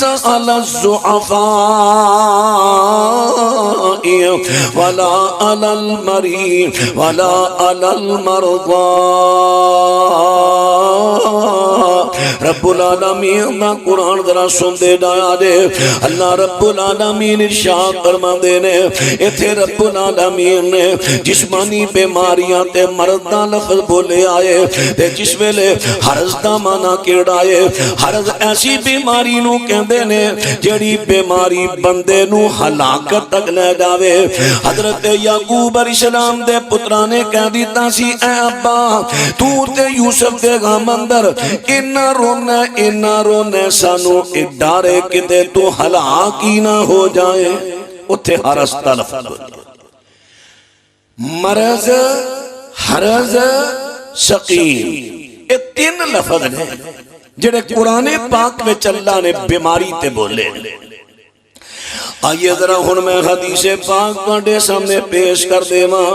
علی الضعفاء ولا علی المریض ولا علی المرضى۔ رب العالمین دا قرآن ذرا سن دے جایا دے۔ اللہ رب العالمین ارشاد فرماندے نے، ایتھے رب العالمین نے جسمانی بیماریاں تے مرض دا لفظ بولے آئے تے جس ویلے حرض دا معنی کیڑا ہے؟ حرض ایسی بیماری نو کہندے نے جڑی بیماری بندے نو ہلاکت تک لے جاوے۔ حضرت یعقوب علیہ السلام دے پتراں نے کہہ دیتا سی، اے ابا تو تے یوسف دے غم اندر اینا رونا سانو ڈارے کتے تو ہلاک ہی نہ ہو جائے۔ اتھے حرض دا لفظ مرض، حرض، سقیم، یہ تین لفظ نے جڑے قرآن پاک میں اللہ نے بیماری تے بولے۔ آئیے ذرا ہن میں حدیث پاک تہاڈے سامنے پیش کر دیواں۔